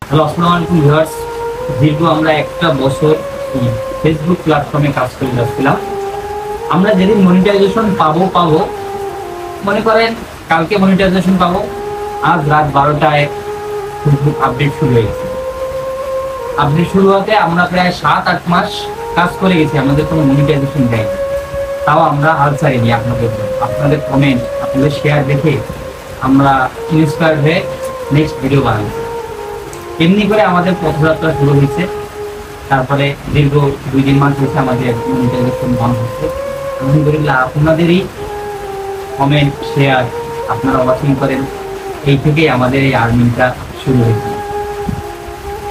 Hello, আসসালামু আলাইকুম viewers. দীর্ঘ আমরা একটা বছর ফেসবুক প্ল্যাটফর্মে কাজ করে যাচ্ছিলাম। আমরা যেদিন মনিটাইজেশন পাবো মনে করেন কালকে মনিটাইজেশন পাবো, আজ রাত 12টায় ফেসবুক আপডেট শুরু হয়েছে। আপডেট শুরু হতে আমরা প্রায় 7-8 মাস কাজ করে গেছি, আমাদের কোনো মনিটাইজেশন দেয়। তাও আমরা হাল ছাড়িনি। আপনাদের কমেন্ট, আপনাদের শেয়ার দেখে আমরা ইন্সপায়ার হয়ে নেক্সট ভিডিও বানাচ্ছি। এমনি করে আমাদের পথযাত্রা শুরু হয়েছে। তারপরে দীর্ঘ 2-3 মাস হয়েছে আমাদের মনিটাইজেশন বন্ধ হচ্ছে। আলহামদুলিল্লাহ, আপনাদেরই কমেন্ট, শেয়ার, আপনারা ওয়াচিং করেন, এই থেকেই আমাদের এই আর্নিংটা শুরু হয়েছে।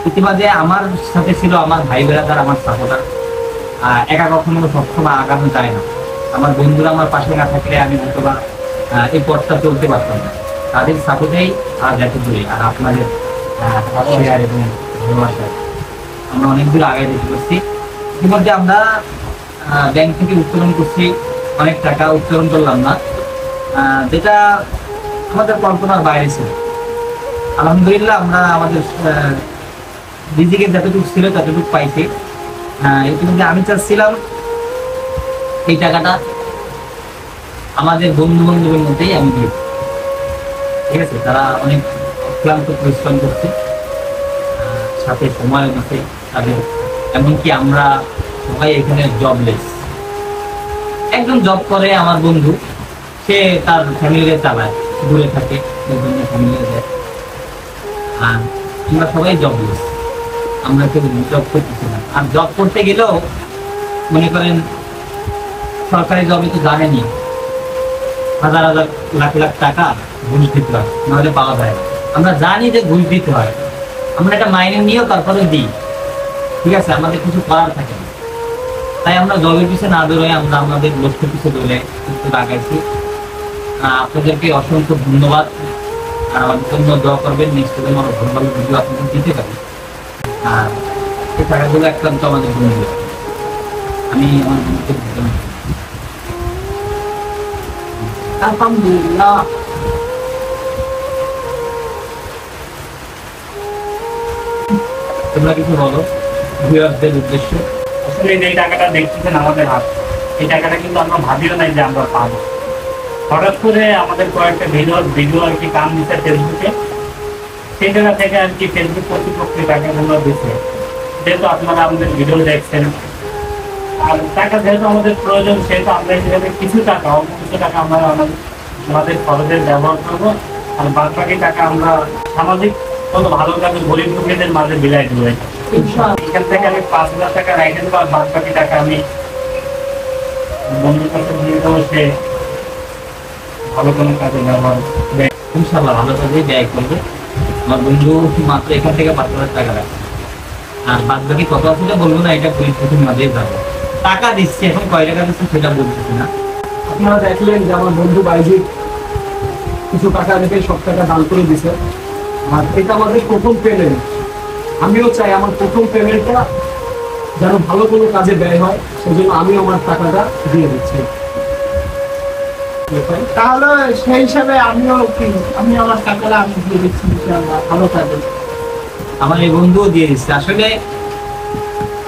ইতিমধ্যে আমার সাথে ছিল আমার ভাই বেড়াদার, আমার সাপোর্টার। একা কখনো সবসময় আগানো যায় না। আমার বন্ধুরা আমার পাশে না থাকলে আমি হয়তো বা এই পথটা চলতে পারতাম না। তাদের সাপোর্টেই আজ এত দূরে, আর আপনাদের শেয়ার এবং ভালোবাসা আমরা অনেক দূর আগে যেতে পারছি। ইতিমধ্যে আমরা ব্যাংক থেকে উত্তোলন করছি, অনেক টাকা উত্তোলন করলাম না, যেটা আমাদের কল্পনার বাইরে ছিল। আলহামদুলিল্লাহ, আমরা আমাদের রিজিকে যতটুকু ছিল ততটুকু পাইছি। ইতিমধ্যে আমি চাচ্ছিলাম এই টাকাটা আমাদের বন্ধু বান্ধবের মধ্যেই আমি দিই। ঠিক আছে, তারা অনেক ক্লান্ত পরিশ্রম করছে, সাথে সময় দিচ্ছে তাদের। এমনকি আমরা সবাই এখানে জবলেস। একজন জব করে আমার বন্ধু, সে তার ফ্যামিলিকে চালায়, দূরে থাকে, ফ্যামিলিকে দেয়। আর আমরা সবাই জবলেস, আমরা কেউ জব করতেছি না। আর জব করতে গেলেও মনে করেন সরকারি জবে তো জানেনি, হাজার হাজার লাখ লাখ টাকা ঘুষ দিতে হয়, নাহলে পাওয়া যায় না। আমরা জানি যে ঘুষ দিতে হয়, আমরা এটা মাইনে নিয়েও তারপরে দিই। ঠিক আছে, আমাদের কিছু করার থাকে না। তাই আমরা জবের পিছনে না দৌড়ে আমরা আমাদের লক্ষ্যের পিছনে দৌড়ে একটু আগাইছি। আপনাদেরকে অসংখ্য ধন্যবাদ। আর আমাদের জন্য দোয়া করবেন, নেক্সট টাইম আরো ভালো ভালো ভিডিও আপনাদের দিতে পারি। আর এই টাকাগুলো একান্ত আমাদের বন্ধু, আমি আমার বন্ধুকে দিতে পারি। আলহামদুলিল্লাহ। তোমরা কিছু বলো ভিউয়ারদের উদ্দেশ্যে। আসলে এই টাকাটা দেখতেছেন আমাদের হাত, এই টাকাটা কিন্তু আমরা ভাবিও নাই যে আমরা পাবো। হঠাৎ করে আমাদের কয়েকটা ভিডিও আর কি কাম দিচ্ছে ফেসবুকে, সেই জায়গা থেকে আর কি ফেসবুক কর্তৃপক্ষ টাকাগুলো দিচ্ছে। যেহেতু আপনারা আমাদের ভিডিও দেখছেন, আর টাকা যেহেতু আমাদের প্রয়োজন, সেহেতু আমরা হিসেবে কিছু টাকা, অল্প কিছু টাকা আমরা আমাদের খরচের ব্যবহার করবো। আর বাদ বাকি টাকা আমরা সামাজিক কোনো ভালো কাজে গরিব দুঃখীদের মাঝে বিলাই দেবো। এখান থেকে আমি 5,000 টাকা রাখে দেবো, আর বাদ বাকি টাকা আমি বন্ধুর কাছে দিয়ে দেবো, সে ভালো কোনো কাজে ব্যবহার দেয়। ইনশাআল্লাহ ভালো কাজেই ব্যয় করবে। আমার বন্ধু মাত্র এখান থেকে 5,000 টাকা রাখছে, আর বাদ বাকি কত আছে বলবো না, এটা পরিস্থিতির মাঝেই যাবো। টাকা দিচ্ছে, এখন কয় টাকা দিচ্ছে সেটা বলতেছি না। আপনারা দেখলেন যে আমার বন্ধু বাইজিৎ কিছু টাকা রেখে সব টাকা দান করে দিছে। আর এটা আমাদের প্রথম পেমেন্ট। আমিও চাই আমার প্রথম পেমেন্টটা যেন ভালো কোনো কাজে ব্যয় হয়, সেজন্য আমিও আমার টাকাটা দিয়ে দিচ্ছি। তাহলে সেই হিসাবে আমি আমার টাকাটা আমি দিয়ে দিচ্ছি ইনশাআল্লাহ ভালো কাজে। আমার এই বন্ধুও দিয়ে দিচ্ছে। আসলে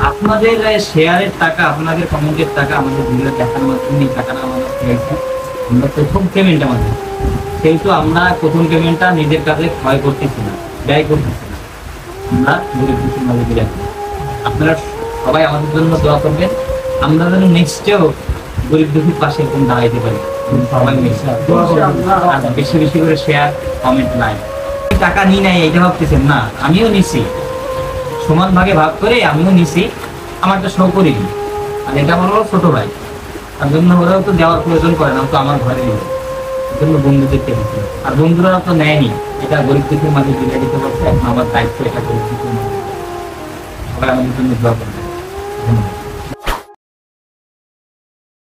আপনাদের শেয়ারের টাকা, আপনাদের কমেন্টের টাকা, আমাদের ভিডিও দেখার মাধ্যমে এই টাকাটা আমাদের পেয়েছে। আমরা প্রথম পেমেন্ট আমাদের, সেহেতু আমরা প্রথম পেমেন্টটা নিজের কাছে ক্ষয় করতেছি না, ব্যয় করতেছি না, আমরা গরিব দুঃখীর মাঝে দিয়ে রাখি। আপনারা সবাই আমাদের জন্য দোয়া করবেন, আমরা যেন নেক্সটেও গরিব দুঃখীর পাশে এরকম দাঁড়াইতে পারি। সবাই আর বেশি বেশি করে শেয়ার, কমেন্ট, লাইক। টাকা নিই নাই এইটা ভাবতেছেন না, আমিও নিছি, সমান ভাগে ভাগ করে আমিও নিছি। আমারটা শো করিনি, আর এটা আমার হলো ছোট ভাই, তার জন্য ওরাও তো দেওয়ার প্রয়োজন করে না, তো আমার ঘরে দিল, জন্য বন্ধুদেরকে দিচ্ছে। আর বন্ধুরা তো নেয়নি, এটা গরিব দুঃখের মাঝে দিলে দিতে পারছে। এখন আমার দায়িত্ব এটা গরিব দুঃখের মাঝে। সবাই আমাদের জন্য দোয়া করবে। ধন্যবাদ।